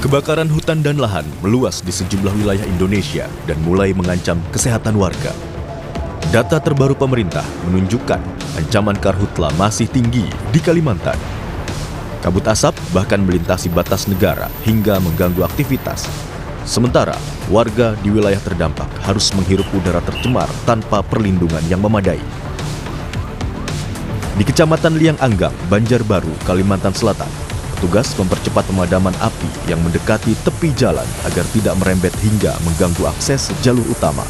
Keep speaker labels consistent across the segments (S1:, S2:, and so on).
S1: Kebakaran hutan dan lahan meluas di sejumlah wilayah Indonesia dan mulai mengancam kesehatan warga. Data terbaru pemerintah menunjukkan ancaman karhutla masih tinggi di Kalimantan. Kabut asap bahkan melintasi batas negara hingga mengganggu aktivitas. Sementara warga di wilayah terdampak harus menghirup udara tercemar tanpa perlindungan yang memadai. Di Kecamatan Liang Anggang, Banjarbaru, Kalimantan Selatan, petugas mempercepat pemadaman api yang mendekati tepi jalan agar tidak merembet hingga mengganggu akses jalur utama.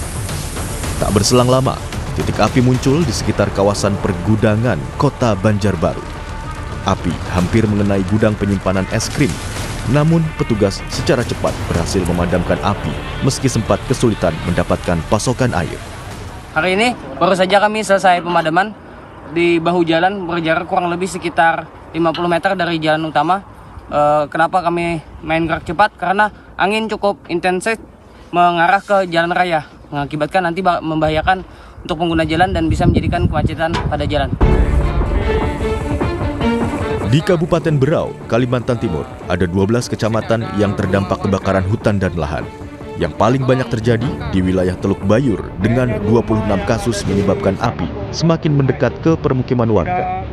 S1: Tak berselang lama, titik api muncul di sekitar kawasan pergudangan kota Banjarbaru. Api hampir mengenai gudang penyimpanan es krim, namun petugas secara cepat berhasil memadamkan api meski sempat kesulitan mendapatkan pasokan air.
S2: Hari ini baru saja kami selesai pemadaman di bahu jalan berjarak kurang lebih sekitar 50 meter dari jalan utama. Kenapa kami main gerak cepat? Karena angin cukup intensif mengarah ke jalan raya, mengakibatkan nanti membahayakan untuk pengguna jalan dan bisa menjadikan kemacetan pada jalan.
S1: Di Kabupaten Berau, Kalimantan Timur, ada 12 kecamatan yang terdampak kebakaran hutan dan lahan. Yang paling banyak terjadi di wilayah Teluk Bayur dengan 26 kasus menyebabkan api semakin mendekat ke permukiman warga.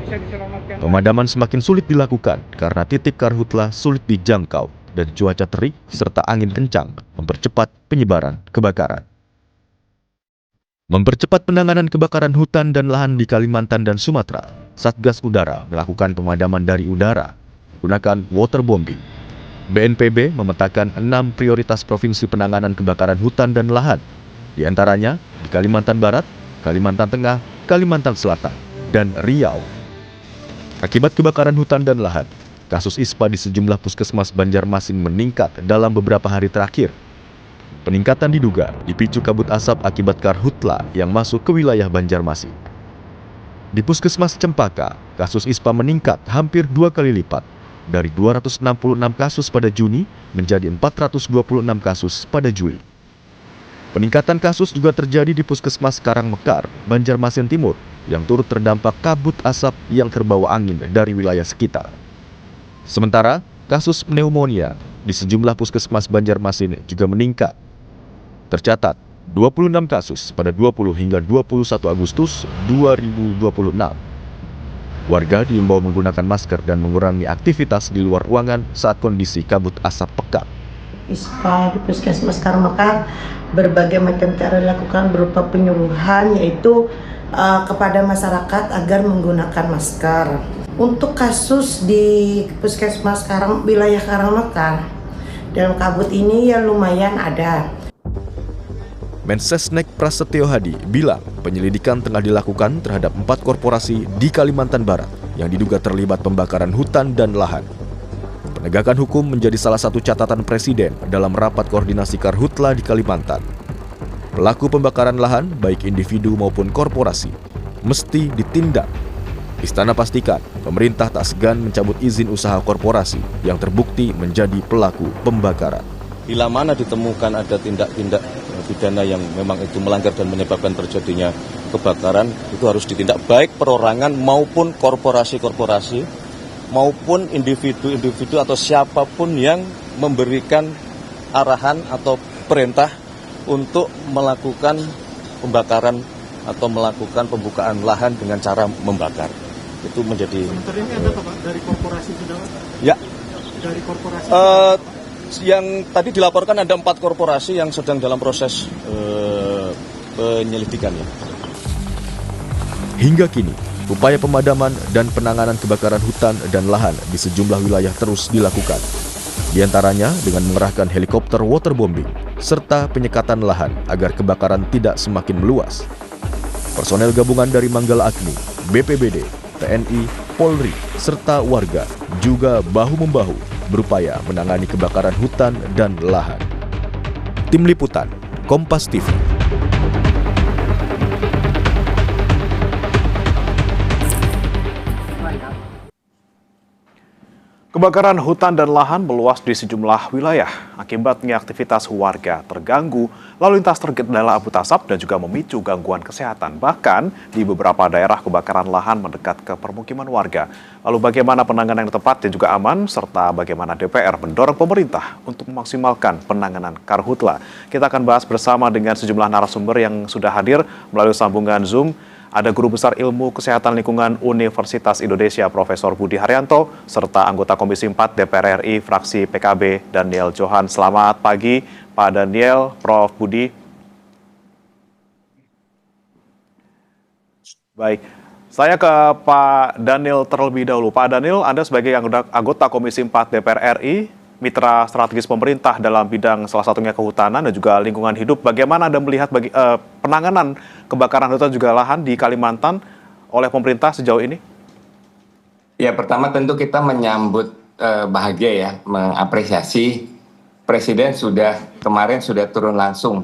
S1: Pemadaman semakin sulit dilakukan karena titik karhutla sulit dijangkau dan cuaca terik serta angin kencang mempercepat penyebaran kebakaran. Mempercepat penanganan kebakaran hutan dan lahan di Kalimantan dan Sumatera, Satgas Udara melakukan pemadaman dari udara menggunakan waterbombing. BNPB memetakan 6 prioritas provinsi penanganan kebakaran hutan dan lahan, di antaranya di Kalimantan Barat, Kalimantan Tengah, Kalimantan Selatan, dan Riau. Akibat kebakaran hutan dan lahan, kasus ISPA di sejumlah puskesmas Banjarmasin meningkat dalam beberapa hari terakhir. Peningkatan diduga dipicu kabut asap akibat karhutla yang masuk ke wilayah Banjarmasin. Di Puskesmas Cempaka, kasus ISPA meningkat hampir 2 kali lipat, dari 266 kasus pada Juni menjadi 426 kasus pada Juli. Peningkatan kasus juga terjadi di Puskesmas Karangmekar, Banjarmasin Timur, yang turut terdampak kabut asap yang terbawa angin dari wilayah sekitar. Sementara, kasus pneumonia di sejumlah puskesmas Banjarmasin juga meningkat. Tercatat 26 kasus pada 20 hingga 21 Agustus 2026. Warga diimbau menggunakan masker dan mengurangi aktivitas di luar ruangan saat kondisi kabut asap pekat.
S3: ISPA di Puskesmas Karangmekar berbagai macam cara dilakukan berupa penyuluhan, yaitu kepada masyarakat agar menggunakan masker. Untuk kasus di Puskesmas wilayah Karangmekar dalam kabut ini ya lumayan ada.
S1: Mensesnek Prasetyo Hadi bilang penyelidikan tengah dilakukan terhadap 4 korporasi di Kalimantan Barat yang diduga terlibat pembakaran hutan dan lahan. Penegakan hukum menjadi salah satu catatan Presiden dalam rapat koordinasi karhutla di Kalimantan. Pelaku pembakaran lahan, baik individu maupun korporasi, mesti ditindak. Istana pastikan pemerintah tak segan mencabut izin usaha korporasi yang terbukti menjadi pelaku pembakaran.
S4: Bila mana ditemukan ada tindak-tindak pidana yang memang itu melanggar dan menyebabkan terjadinya kebakaran, itu harus ditindak baik perorangan maupun korporasi-korporasi maupun individu-individu atau siapapun yang memberikan arahan atau perintah untuk melakukan pembakaran atau melakukan pembukaan lahan dengan cara membakar. Itu menjadi.
S5: Sementara ini ada Pak dari korporasi sudah?
S4: Ya.
S5: Dari korporasi.
S4: Yang tadi dilaporkan ada 4 korporasi yang sedang dalam proses penyelidikan. Ya.
S1: Hingga kini, upaya pemadaman dan penanganan kebakaran hutan dan lahan di sejumlah wilayah terus dilakukan. Di antaranya dengan mengerahkan helikopter waterbombing serta penyekatan lahan agar kebakaran tidak semakin meluas. Personel gabungan dari Manggala Agni, BPBD, TNI, Polri, serta warga juga bahu-membahu berupaya menangani kebakaran hutan dan lahan. Tim Liputan, Kompas TV.
S6: Kebakaran hutan dan lahan meluas di sejumlah wilayah. Akibatnya aktivitas warga terganggu, lalu lintas tergendala kabut asap dan juga memicu gangguan kesehatan. Bahkan di beberapa daerah kebakaran lahan mendekat ke permukiman warga. Lalu bagaimana penanganan yang tepat dan juga aman, serta bagaimana DPR mendorong pemerintah untuk memaksimalkan penanganan karhutla. Kita akan bahas bersama dengan sejumlah narasumber yang sudah hadir melalui sambungan Zoom. Ada Guru Besar Ilmu Kesehatan Lingkungan Universitas Indonesia Profesor Budi Haryanto, serta anggota Komisi 4 DPR RI fraksi PKB Daniel Johan. Selamat pagi Pak Daniel, Prof Budi. Baik, saya ke Pak Daniel terlebih dahulu. Pak Daniel, Anda sebagai anggota Komisi 4 DPR RI, mitra strategis pemerintah dalam bidang salah satunya kehutanan dan juga lingkungan hidup. Bagaimana Anda melihat penanganan kebakaran hutan juga lahan di Kalimantan oleh pemerintah sejauh ini?
S7: Ya, pertama tentu kita menyambut bahagia ya, mengapresiasi Presiden kemarin sudah turun langsung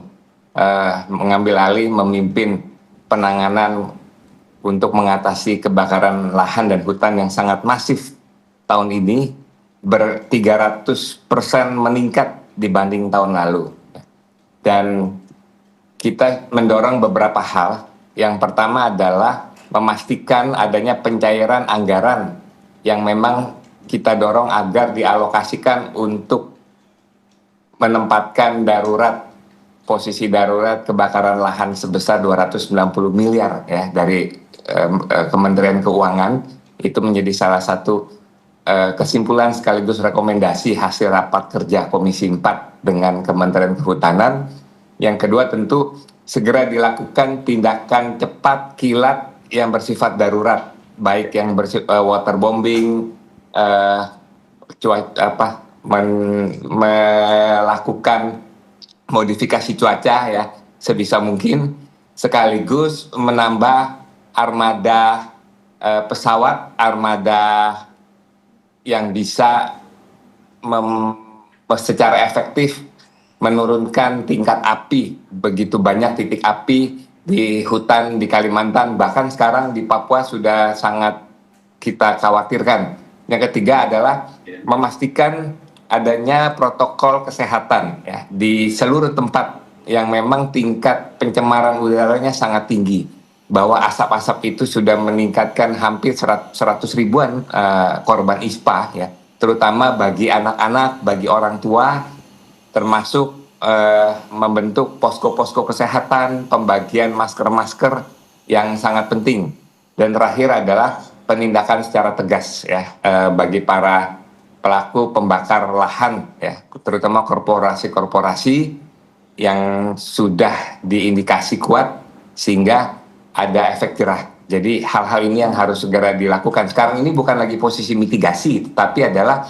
S7: mengambil alih memimpin penanganan untuk mengatasi kebakaran lahan dan hutan yang sangat masif tahun ini. 300% meningkat dibanding tahun lalu. Dan kita mendorong beberapa hal. Yang pertama adalah memastikan adanya pencairan anggaran yang memang kita dorong agar dialokasikan untuk menempatkan posisi darurat kebakaran lahan sebesar 290 miliar ya dari Kementerian Keuangan. Itu menjadi salah satu kesimpulan sekaligus rekomendasi hasil rapat kerja Komisi 4 dengan Kementerian Kehutanan. Yang kedua tentu segera dilakukan tindakan cepat kilat yang bersifat darurat, baik yang waterbombing, melakukan modifikasi cuaca ya sebisa mungkin, sekaligus menambah armada pesawat, armada yang bisa secara efektif menurunkan tingkat api. Begitu banyak titik api di hutan di Kalimantan, bahkan sekarang di Papua sudah sangat kita khawatirkan. Yang ketiga adalah memastikan adanya protokol kesehatan ya, di seluruh tempat yang memang tingkat pencemaran udaranya sangat tinggi. Bahwa asap-asap itu sudah meningkatkan hampir 100 ribuan korban ISPA ya, terutama bagi anak-anak, bagi orang tua, termasuk membentuk posko-posko kesehatan, pembagian masker-masker yang sangat penting. Dan terakhir adalah penindakan secara tegas ya bagi para pelaku pembakar lahan ya, terutama korporasi-korporasi yang sudah diindikasi kuat sehingga ada efek jerah. Jadi hal-hal ini yang harus segera dilakukan. Sekarang ini bukan lagi posisi mitigasi, tapi adalah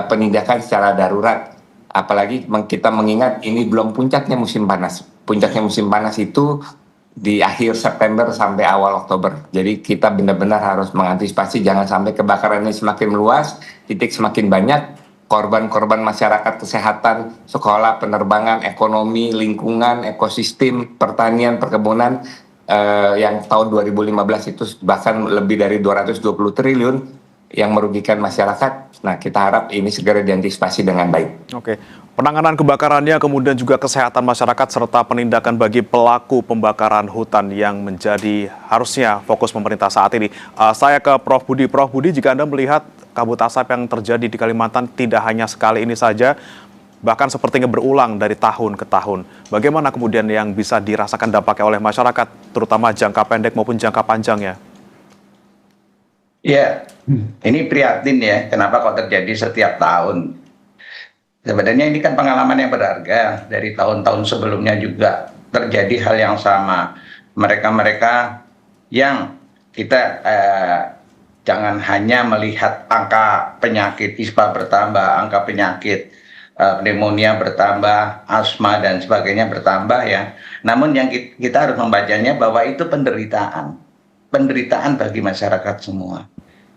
S7: penindakan secara darurat. Apalagi kita mengingat ini belum puncaknya musim panas. Puncaknya musim panas itu di akhir September sampai awal Oktober. Jadi kita benar-benar harus mengantisipasi jangan sampai kebakaran ini semakin meluas, titik semakin banyak, korban-korban masyarakat, kesehatan, sekolah, penerbangan, ekonomi, lingkungan, ekosistem, pertanian, perkebunan, yang tahun 2015 itu bahkan lebih dari 220 triliun yang merugikan masyarakat. Nah, kita harap ini segera diantisipasi dengan baik.
S6: Oke, penanganan kebakarannya, kemudian juga kesehatan masyarakat serta penindakan bagi pelaku pembakaran hutan yang menjadi harusnya fokus pemerintah saat ini. Saya ke Prof Budi. Prof Budi, jika Anda melihat kabut asap yang terjadi di Kalimantan tidak hanya sekali ini saja, bahkan sepertinya berulang dari tahun ke tahun. Bagaimana kemudian yang bisa dirasakan dampaknya oleh masyarakat, terutama jangka pendek maupun jangka panjangnya?
S8: Ya, ini prihatin ya, kenapa kok terjadi setiap tahun. Sebenarnya ini kan pengalaman yang berharga, dari tahun-tahun sebelumnya juga terjadi hal yang sama. Mereka-mereka yang kita jangan hanya melihat angka penyakit ISPA bertambah, angka penyakit pneumonia bertambah, asma dan sebagainya bertambah ya. Namun yang kita harus membacanya bahwa itu penderitaan bagi masyarakat semua.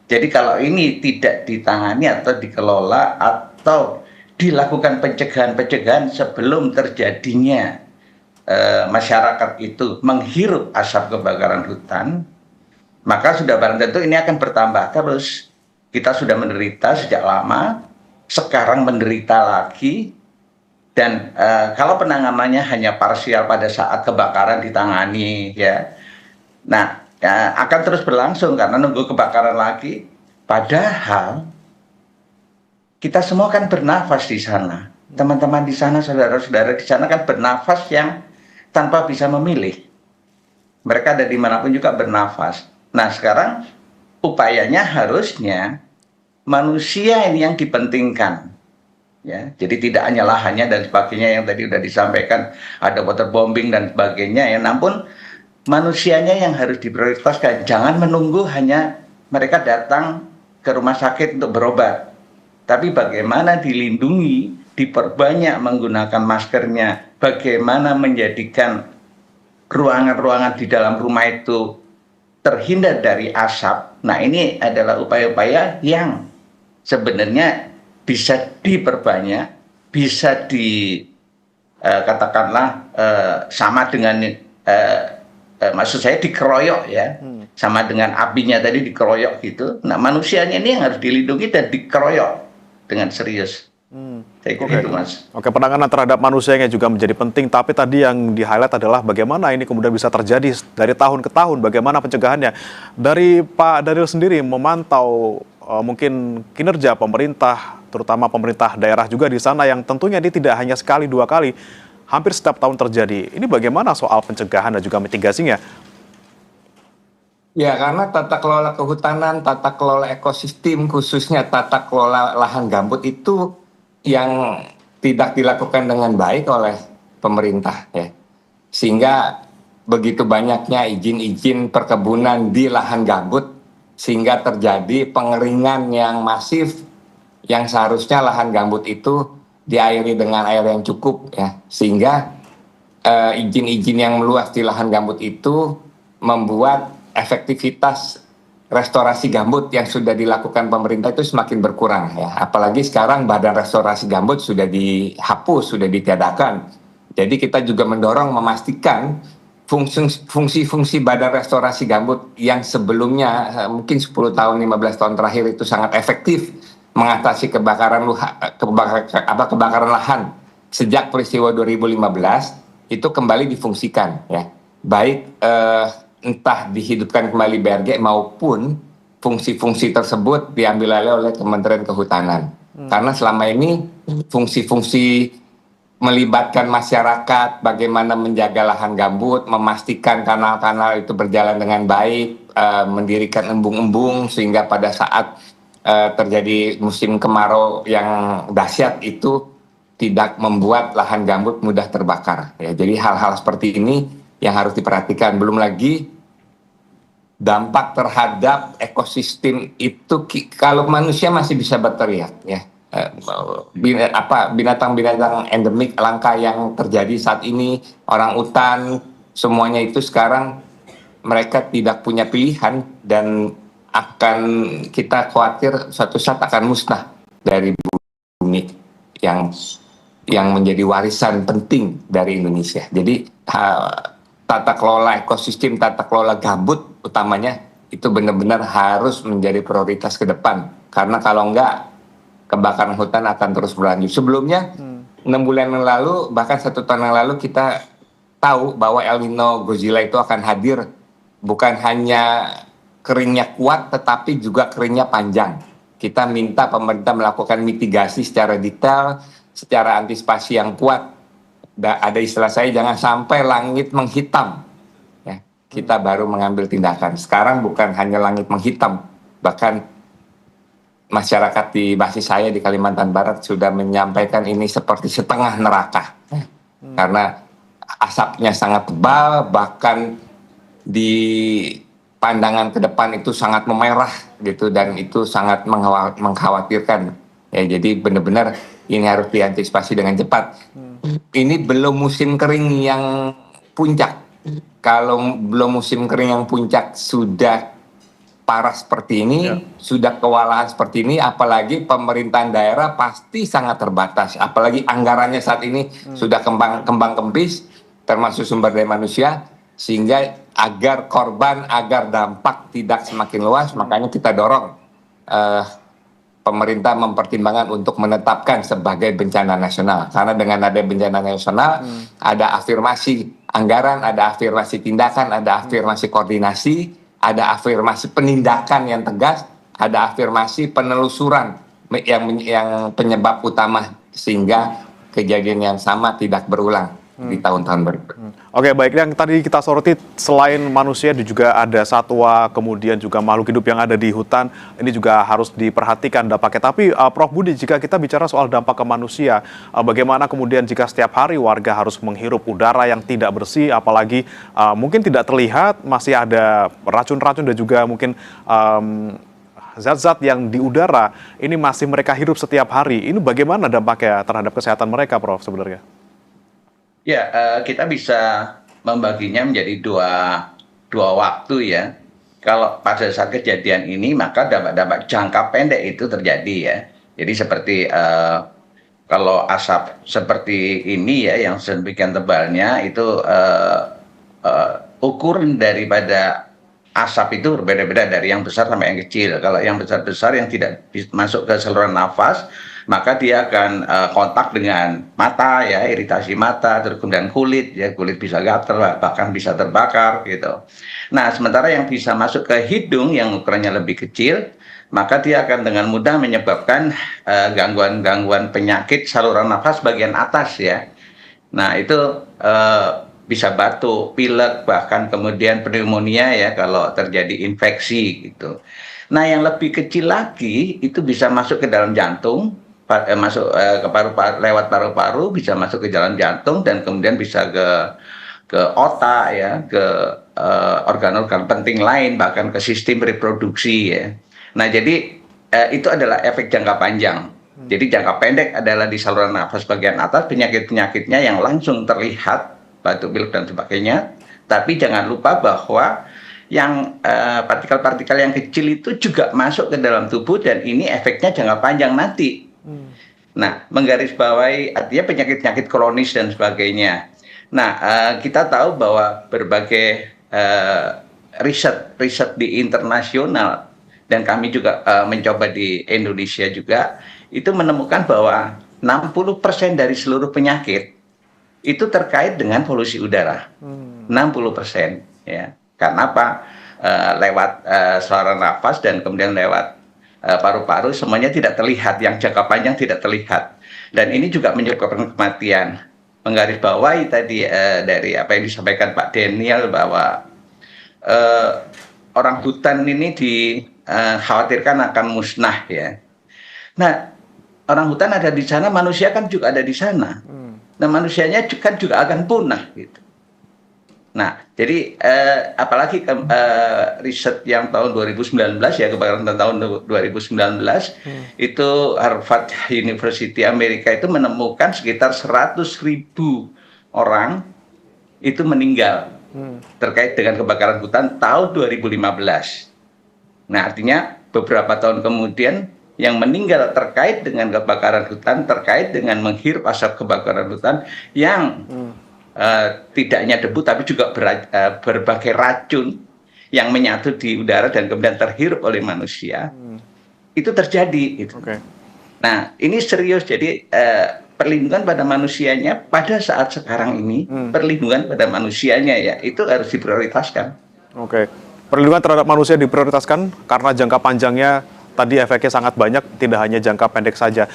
S8: Jadi kalau ini tidak ditangani atau dikelola atau dilakukan pencegahan sebelum terjadinya masyarakat itu menghirup asap kebakaran hutan, maka sudah barang tentu ini akan bertambah terus. Kita sudah menderita sejak lama, sekarang menderita lagi, dan kalau penanganannya hanya parsial pada saat kebakaran ditangani, ya, nah akan terus berlangsung karena nunggu kebakaran lagi. Padahal kita semua kan bernafas di sana, teman-teman di sana, saudara-saudara di sana kan bernafas yang tanpa bisa memilih. Mereka ada dimanapun juga bernafas. Nah sekarang upayanya harusnya manusia ini yang dipentingkan, ya. Jadi tidak hanya lahannya dan sebagainya yang tadi sudah disampaikan, ada waterbombing dan sebagainya, ya. Namun manusianya yang harus diprioritaskan. Jangan menunggu hanya mereka datang ke rumah sakit untuk berobat, tapi bagaimana dilindungi, diperbanyak menggunakan maskernya, bagaimana menjadikan ruangan-ruangan di dalam rumah itu terhindar dari asap. Nah ini adalah upaya-upaya yang sebenarnya bisa diperbanyak, bisa katakanlah sama dengan maksud saya dikeroyok, ya, sama dengan apinya tadi dikeroyok gitu. Nah manusianya ini yang harus dilindungi dan dikeroyok dengan serius. Saya kira itu, Mas.
S6: Oke, penanganan terhadap manusianya juga menjadi penting, tapi tadi yang di-highlight adalah bagaimana ini kemudian bisa terjadi dari tahun ke tahun, bagaimana pencegahannya. Dari Pak Daryl sendiri memantau mungkin kinerja pemerintah, terutama pemerintah daerah juga di sana yang tentunya ini tidak hanya sekali dua kali, hampir setiap tahun terjadi. Ini bagaimana soal pencegahan dan juga mitigasinya?
S7: Ya, karena tata kelola kehutanan, tata kelola ekosistem, khususnya tata kelola lahan gambut itu yang tidak dilakukan dengan baik oleh pemerintah, ya. Sehingga begitu banyaknya izin-izin perkebunan di lahan gambut, sehingga terjadi pengeringan yang masif, yang seharusnya lahan gambut itu diairi dengan air yang cukup, ya. Sehingga izin-izin yang meluas di lahan gambut itu membuat efektivitas restorasi gambut yang sudah dilakukan pemerintah itu semakin berkurang, ya. Apalagi sekarang badan restorasi gambut sudah dihapus, sudah ditiadakan. Jadi kita juga mendorong memastikan fungsi-fungsi badan restorasi gambut yang sebelumnya mungkin 10 tahun, 15 tahun terakhir itu sangat efektif mengatasi kebakaran lahan sejak peristiwa 2015 itu kembali difungsikan, ya. Baik entah dihidupkan kembali BRG maupun fungsi-fungsi tersebut diambil alih oleh Kementerian Kehutanan. Karena selama ini fungsi-fungsi melibatkan masyarakat, bagaimana menjaga lahan gambut, memastikan kanal-kanal itu berjalan dengan baik, mendirikan embung-embung sehingga pada saat terjadi musim kemarau yang dahsyat itu tidak membuat lahan gambut mudah terbakar, ya. Jadi hal-hal seperti ini yang harus diperhatikan. Belum lagi dampak terhadap ekosistem itu kalau manusia masih bisa berteriak, ya. Binatang-binatang endemik langka yang terjadi saat ini, orang utan, semuanya itu sekarang mereka tidak punya pilihan dan akan kita khawatir suatu saat akan musnah dari bumi yang menjadi warisan penting dari Indonesia. Jadi tata kelola ekosistem, tata kelola gambut utamanya itu benar-benar harus menjadi prioritas ke depan. Karena kalau enggak, kebakaran hutan akan terus berlanjut. Sebelumnya 6 bulan yang lalu, bahkan 1 tahun yang lalu kita tahu bahwa El Nino Godzilla itu akan hadir. Bukan hanya keringnya kuat, tetapi juga keringnya panjang. Kita minta pemerintah melakukan mitigasi secara detail, secara antisipasi yang kuat. Ada istilah saya, jangan sampai langit menghitam, ya. Kita baru mengambil tindakan. Sekarang bukan hanya langit menghitam, bahkan masyarakat di basis saya di Kalimantan Barat sudah menyampaikan ini seperti setengah neraka, karena asapnya sangat tebal, bahkan di pandangan ke depan itu sangat memerah gitu, dan itu sangat mengkhawatirkan, ya. Jadi benar-benar ini harus diantisipasi dengan cepat. Ini belum musim kering yang puncak. Kalau belum musim kering yang puncak sudah parah seperti ini, sudah kewalahan seperti ini, apalagi pemerintahan daerah pasti sangat terbatas. Apalagi anggarannya saat ini sudah kembang kempis, termasuk sumber daya manusia, sehingga agar korban, agar dampak tidak semakin luas, makanya kita dorong pemerintah mempertimbangkan untuk menetapkan sebagai bencana nasional. Karena dengan ada bencana nasional, ada afirmasi anggaran, ada afirmasi tindakan, ada afirmasi koordinasi, ada afirmasi penindakan yang tegas, ada afirmasi penelusuran yang penyebab utama sehingga kejadian yang sama tidak berulang di tahun-tahun berikut.
S6: Oke, baik. Yang tadi kita soroti, selain manusia juga ada satwa, kemudian juga makhluk hidup yang ada di hutan. Ini juga harus diperhatikan dampaknya. Tapi Prof Budi, jika kita bicara soal dampak ke manusia, bagaimana kemudian jika setiap hari warga harus menghirup udara yang tidak bersih, apalagi mungkin tidak terlihat, masih ada racun-racun dan juga mungkin zat-zat yang di udara, ini masih mereka hirup setiap hari. Ini bagaimana dampaknya terhadap kesehatan mereka, Prof, sebenarnya?
S8: Ya, kita bisa membaginya menjadi dua waktu ya. Kalau pada saat kejadian ini, maka dampak-dampak jangka pendek itu terjadi ya. Jadi seperti kalau asap seperti ini ya, yang sedemikian tebalnya, itu ukuran daripada asap itu berbeda-beda dari yang besar sampai yang kecil. Kalau yang besar-besar yang tidak masuk ke saluran nafas, maka dia akan kontak dengan mata ya, iritasi mata, terus kemudian kulit ya, kulit bisa gatal, bahkan bisa terbakar gitu. Nah, sementara yang bisa masuk ke hidung yang ukurannya lebih kecil, maka dia akan dengan mudah menyebabkan gangguan-gangguan penyakit saluran nafas bagian atas ya. Nah, itu bisa batuk, pilek, bahkan kemudian pneumonia ya kalau terjadi infeksi gitu. Nah, yang lebih kecil lagi itu bisa masuk ke dalam jantung, masuk ke paru-paru, lewat paru-paru, bisa masuk ke jalan jantung dan kemudian bisa ke otak ya, ke organ-organ penting lain, bahkan ke sistem reproduksi ya. Nah, jadi itu adalah efek jangka panjang. Jadi jangka pendek adalah di saluran nafas bagian atas, penyakit-penyakitnya yang langsung terlihat, batuk, pilek dan sebagainya. Tapi jangan lupa bahwa yang partikel-partikel yang kecil itu juga masuk ke dalam tubuh dan ini efeknya jangka panjang nanti. Nah, menggarisbawahi artinya penyakit-penyakit kronis dan sebagainya. Nah, kita tahu bahwa berbagai riset di internasional dan kami juga mencoba di Indonesia juga, itu menemukan bahwa 60% dari seluruh penyakit itu terkait dengan polusi udara. 60% ya. Karena apa? Lewat saluran nafas dan kemudian lewat paru-paru, semuanya tidak terlihat, yang jangka panjang tidak terlihat. Dan ini juga menyebabkan kematian. Menggarisbawahi tadi dari apa yang disampaikan Pak Daniel bahwa orang hutan ini dikhawatirkan akan musnah ya. Nah, orang hutan ada di sana, manusia kan juga ada di sana. Nah, manusianya kan juga akan punah gitu. Nah, jadi apalagi riset yang tahun 2019 ya, kebakaran tahun 2019 itu Harvard University Amerika itu menemukan sekitar 100.000 orang itu meninggal terkait dengan kebakaran hutan tahun 2015. Nah, artinya beberapa tahun kemudian yang meninggal terkait dengan kebakaran hutan, terkait dengan menghirup asap kebakaran hutan yang tidak hanya debu tapi juga berbagai racun yang menyatu di udara dan kemudian terhirup oleh manusia, itu terjadi gitu. Nah, ini serius. Jadi perlindungan pada manusianya pada saat sekarang ini, perlindungan pada manusianya ya, itu harus diprioritaskan.
S6: Perlindungan terhadap manusia diprioritaskan karena jangka panjangnya tadi efeknya sangat banyak, tidak hanya jangka pendek saja.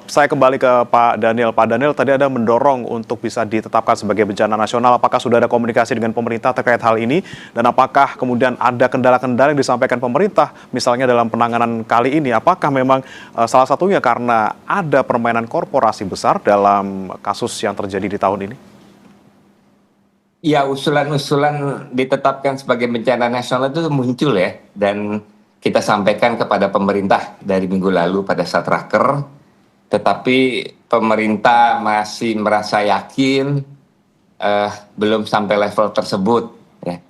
S6: Saya kembali ke Pak Daniel. Pak Daniel, tadi ada mendorong untuk bisa ditetapkan sebagai bencana nasional. Apakah sudah ada komunikasi dengan pemerintah terkait hal ini? Dan apakah kemudian ada kendala-kendala yang disampaikan pemerintah, misalnya dalam penanganan kali ini? Apakah memang salah satunya karena ada permainan korporasi besar dalam kasus yang terjadi di tahun ini?
S7: Ya, usulan-usulan ditetapkan sebagai bencana nasional itu muncul ya. Dan kita sampaikan kepada pemerintah dari minggu lalu pada saat raker, tetapi pemerintah masih merasa yakin belum sampai level tersebut. Ya.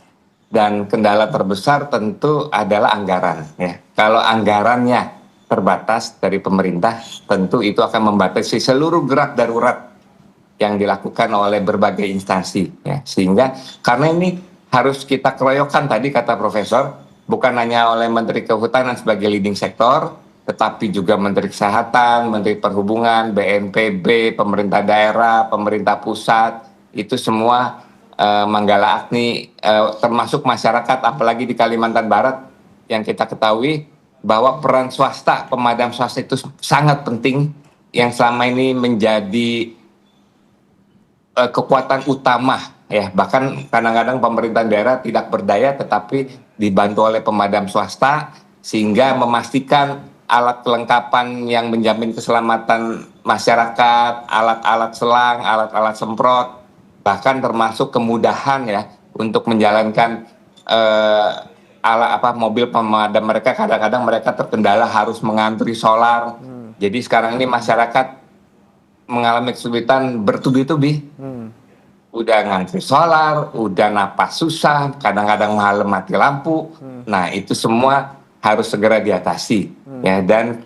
S7: Dan kendala terbesar tentu adalah anggaran. Ya. Kalau anggarannya terbatas dari pemerintah, tentu itu akan membatasi seluruh gerak darurat yang dilakukan oleh berbagai instansi. Ya. Sehingga karena ini harus kita keroyokan tadi kata Profesor, bukan hanya oleh Menteri Kehutanan sebagai leading sektor, tetapi juga Menteri Kesehatan, Menteri Perhubungan, BNPB, pemerintah daerah, pemerintah pusat, itu semua Manggala Agni, termasuk masyarakat, apalagi di Kalimantan Barat, yang kita ketahui bahwa peran swasta, pemadam swasta itu sangat penting, yang selama ini menjadi kekuatan utama, ya. Bahkan kadang-kadang pemerintah daerah tidak berdaya, tetapi dibantu oleh pemadam swasta, sehingga memastikan alat kelengkapan yang menjamin keselamatan masyarakat, alat-alat selang, alat-alat semprot, bahkan termasuk kemudahan ya untuk menjalankan mobil pemadam mereka. Kadang-kadang mereka terkendala harus mengantri solar. Jadi sekarang ini masyarakat mengalami kesulitan bertubi-tubi. Udah ngantri solar, udah napas susah, kadang-kadang malam mati lampu. Nah, itu semua harus segera diatasi. Ya, dan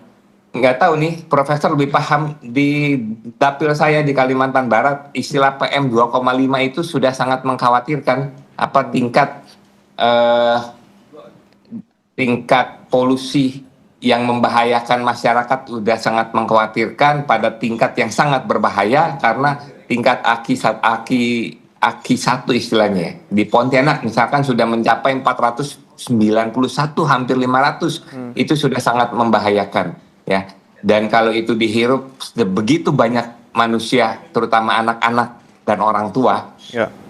S7: nggak tahu nih, Profesor lebih paham. Di dapil saya di Kalimantan Barat, istilah PM 2,5 itu sudah sangat mengkhawatirkan. Tingkat polusi yang membahayakan masyarakat sudah sangat mengkhawatirkan, pada tingkat yang sangat berbahaya, karena tingkat aki 1 istilahnya. Di Pontianak misalkan sudah mencapai 491, hampir 500. Itu sudah sangat membahayakan, ya. Dan kalau itu dihirup begitu banyak manusia, terutama anak-anak dan orang tua,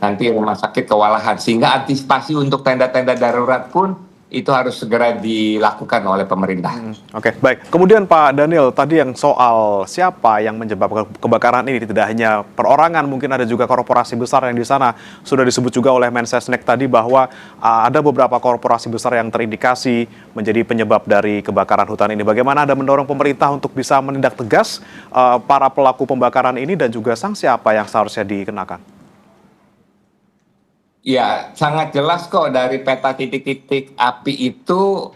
S7: nanti rumah sakit kewalahan. Sehingga antisipasi untuk tenda-tenda darurat pun itu harus segera dilakukan oleh pemerintah.
S6: Oke, baik. Kemudian Pak Daniel, tadi yang soal siapa yang menyebabkan kebakaran ini, tidak hanya perorangan, mungkin ada juga korporasi besar yang di sana. Sudah disebut juga oleh Mensesnek tadi bahwa ada beberapa korporasi besar yang terindikasi menjadi penyebab dari kebakaran hutan ini. Bagaimana Anda mendorong pemerintah untuk bisa menindak tegas para pelaku pembakaran ini, dan juga sanksi apa yang seharusnya dikenakan?
S7: Ya, sangat jelas kok dari peta titik-titik api itu,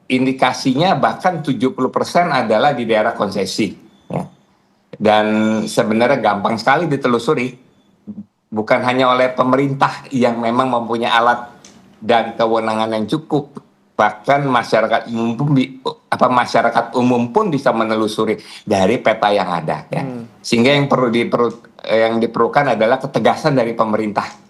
S7: indikasinya bahkan 70% adalah di daerah konsesi. Ya. Dan sebenarnya gampang sekali ditelusuri. Bukan hanya oleh pemerintah yang memang mempunyai alat dan kewenangan yang cukup, bahkan masyarakat umum pun bisa menelusuri dari peta yang ada. Ya. Sehingga yang diperlukan adalah ketegasan dari pemerintah.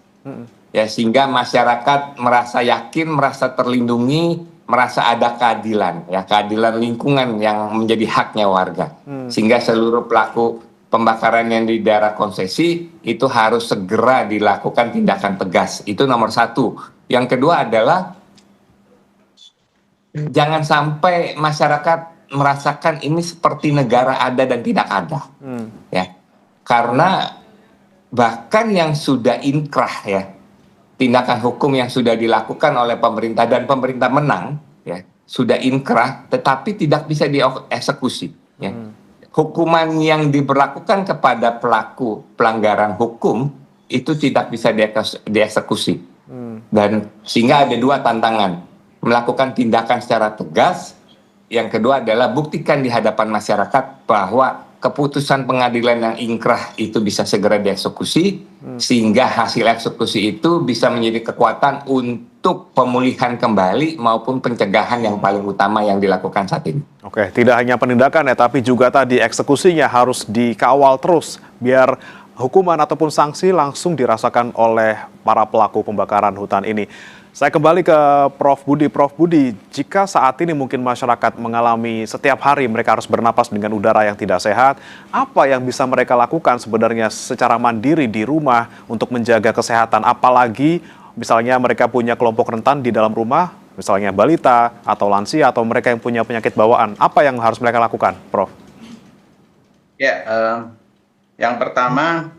S7: Ya, sehingga masyarakat merasa yakin, merasa terlindungi, merasa ada keadilan, ya, keadilan lingkungan yang menjadi haknya warga. Sehingga seluruh pelaku pembakaran yang di daerah konsesi itu harus segera dilakukan tindakan tegas. Itu nomor 1. Yang kedua adalah jangan sampai masyarakat merasakan ini seperti negara ada dan tidak ada. Ya, karena bahkan yang sudah inkrah, ya, tindakan hukum yang sudah dilakukan oleh pemerintah dan pemerintah menang, ya, sudah inkrah, tetapi tidak bisa dieksekusi. Ya. Hukuman yang diberlakukan kepada pelaku pelanggaran hukum itu tidak bisa dieksekusi. Dan sehingga ada 2 tantangan: melakukan tindakan secara tegas. Yang kedua adalah buktikan di hadapan masyarakat bahwa keputusan pengadilan yang inkrah itu bisa segera dieksekusi, sehingga hasil eksekusi itu bisa menjadi kekuatan untuk pemulihan kembali maupun pencegahan yang paling utama yang dilakukan saat ini.
S6: Oke, tidak hanya penindakan ya, tapi juga tadi eksekusinya harus dikawal terus biar hukuman ataupun sanksi langsung dirasakan oleh para pelaku pembakaran hutan ini. Saya kembali ke Prof. Budi. Prof. Budi, jika saat ini mungkin masyarakat mengalami setiap hari mereka harus bernapas dengan udara yang tidak sehat, apa yang bisa mereka lakukan sebenarnya secara mandiri di rumah untuk menjaga kesehatan? Apalagi misalnya mereka punya kelompok rentan di dalam rumah, misalnya balita atau lansia atau mereka yang punya penyakit bawaan. Apa yang harus mereka lakukan, Prof?
S8: Ya, yang pertama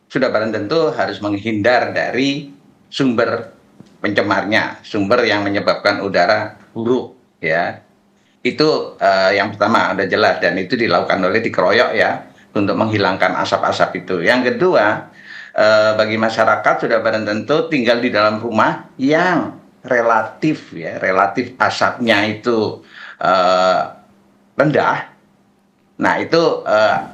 S8: sudah barang tentu harus menghindar dari sumber pencemarnya, sumber yang menyebabkan udara buruk, ya. Itu yang pertama, udah jelas, dan itu dilakukan oleh dikeroyok, ya, untuk menghilangkan asap-asap itu. Yang kedua, bagi masyarakat sudah barang tentu tinggal di dalam rumah yang relatif asapnya itu rendah. Nah, itu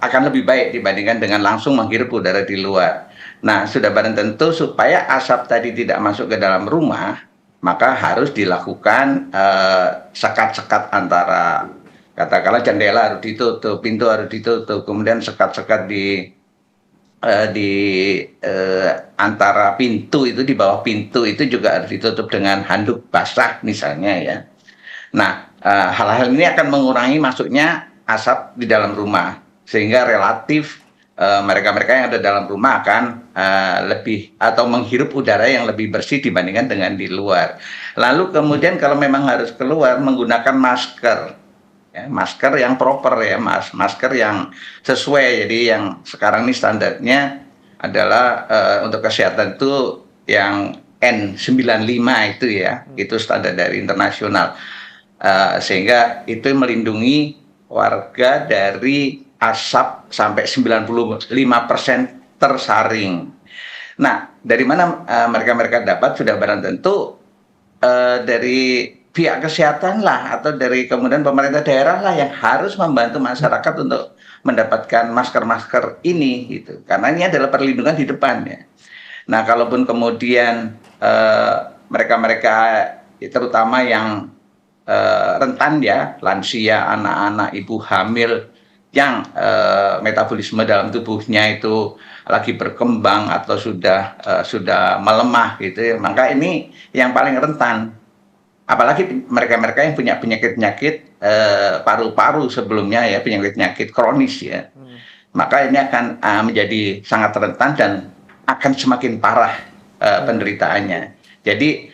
S8: akan lebih baik dibandingkan dengan langsung menghirup udara di luar. Nah, sudah barang tentu supaya asap tadi tidak masuk ke dalam rumah, maka harus dilakukan sekat-sekat antara katakanlah jendela harus ditutup, pintu harus ditutup, kemudian sekat-sekat di antara pintu itu, di bawah pintu itu juga harus ditutup dengan handuk basah misalnya ya. Nah, hal-hal ini akan mengurangi masuknya asap di dalam rumah, sehingga relatif mereka-mereka yang ada dalam rumah akan lebih atau menghirup udara yang lebih bersih dibandingkan dengan di luar. Lalu kemudian kalau memang harus keluar, menggunakan masker. Ya, masker yang proper ya, masker yang sesuai. Jadi yang sekarang ini standarnya adalah untuk kesehatan itu yang N95 itu ya, itu standar dari internasional. Sehingga itu melindungi warga dari asap sampai 95% tersaring. Nah, dari mana mereka-mereka dapat? Sudah barang tentu dari pihak kesehatan lah, atau dari kemudian pemerintah daerah lah yang harus membantu masyarakat untuk mendapatkan masker-masker ini gitu. Karena ini adalah perlindungan di depan ya. Nah, kalaupun kemudian mereka-mereka terutama yang rentan ya, lansia, anak-anak, ibu hamil yang metabolisme dalam tubuhnya itu lagi berkembang atau sudah melemah gitu ya, maka ini yang paling rentan. Apalagi mereka-mereka yang punya penyakit-penyakit paru-paru sebelumnya ya, penyakit-penyakit kronis ya. Maka ini akan menjadi sangat rentan dan akan semakin parah penderitaannya. Jadi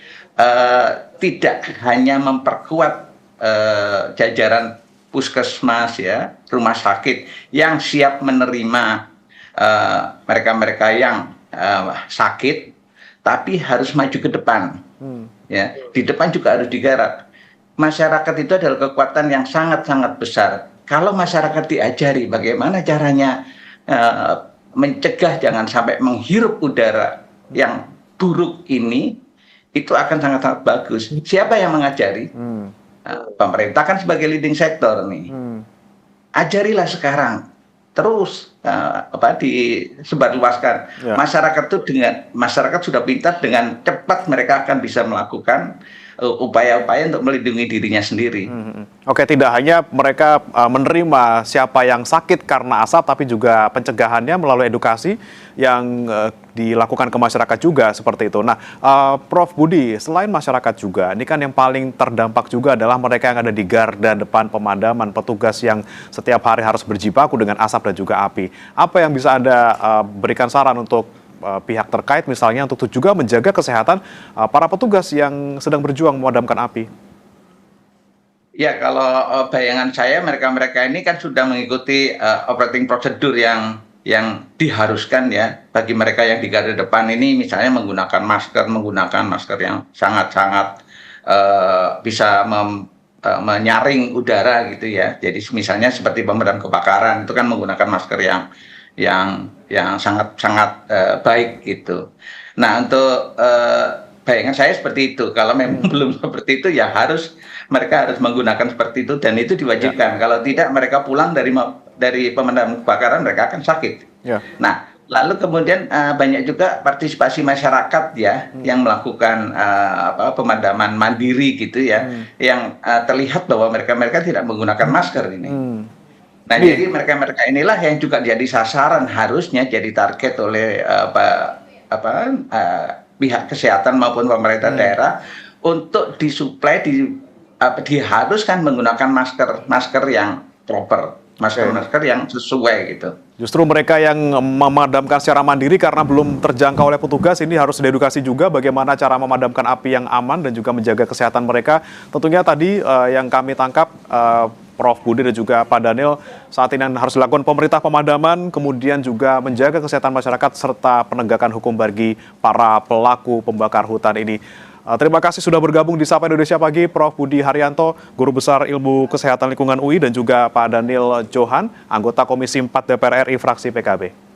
S8: tidak hanya memperkuat jajaran puskesmas ya, rumah sakit yang siap menerima mereka-mereka yang sakit, tapi harus maju ke depan. Ya, di depan juga harus digarap. Masyarakat itu adalah kekuatan yang sangat-sangat besar. Kalau masyarakat diajari bagaimana caranya mencegah jangan sampai menghirup udara yang buruk ini, itu akan sangat-sangat bagus. Siapa yang mengajari? Pemerintah kan sebagai leading sector nih. Ajarilah sekarang, terus disebarluaskan. Ya. Masyarakat sudah pintar, dengan cepat mereka akan bisa melakukan upaya-upaya untuk melindungi dirinya sendiri.
S6: Oke, tidak hanya mereka menerima siapa yang sakit karena asap, tapi juga pencegahannya melalui edukasi yang dilakukan ke masyarakat juga seperti itu. Nah, Prof. Budi, selain masyarakat juga, ini kan yang paling terdampak juga adalah mereka yang ada di garda depan pemadaman, petugas yang setiap hari harus berjibaku dengan asap dan juga api. Apa yang bisa Anda berikan saran untuk pihak terkait misalnya untuk juga menjaga kesehatan para petugas yang sedang berjuang memadamkan api?
S8: Ya, kalau bayangan saya mereka-mereka ini kan sudah mengikuti operating prosedur yang diharuskan ya bagi mereka yang di garda depan ini, misalnya menggunakan masker yang sangat-sangat bisa menyaring udara gitu ya. Jadi misalnya seperti pemadam kebakaran itu kan menggunakan masker yang sangat-sangat baik gitu. Nah, untuk bayangan saya seperti itu. Kalau memang belum seperti itu ya mereka harus menggunakan seperti itu, dan itu diwajibkan. Kalau tidak, mereka pulang dari pemadam kebakaran mereka akan sakit. Ya. Nah, lalu kemudian banyak juga partisipasi masyarakat ya yang melakukan pemadaman mandiri gitu ya, yang terlihat bahwa mereka tidak menggunakan masker ini. Nah, jadi mereka-mereka inilah yang juga jadi sasaran, harusnya jadi target oleh pihak kesehatan maupun pemerintah daerah untuk disuplai, diharuskan menggunakan masker yang proper, masker yang sesuai gitu. Justru mereka yang memadamkan secara mandiri karena belum terjangkau oleh petugas ini harus diedukasi juga bagaimana cara memadamkan api yang aman dan juga menjaga kesehatan mereka. Tentunya tadi yang kami tangkap Prof. Budi dan juga Pak Daniel, saat ini harus dilakukan pemerintah pemadaman, kemudian juga menjaga kesehatan masyarakat serta penegakan hukum bagi para pelaku pembakar hutan ini. Terima kasih sudah bergabung di Sapa Indonesia Pagi, Prof. Budi Haryanto, Guru Besar Ilmu Kesehatan Lingkungan UI, dan juga Pak Daniel Johan, anggota Komisi 4 DPR RI fraksi PKB.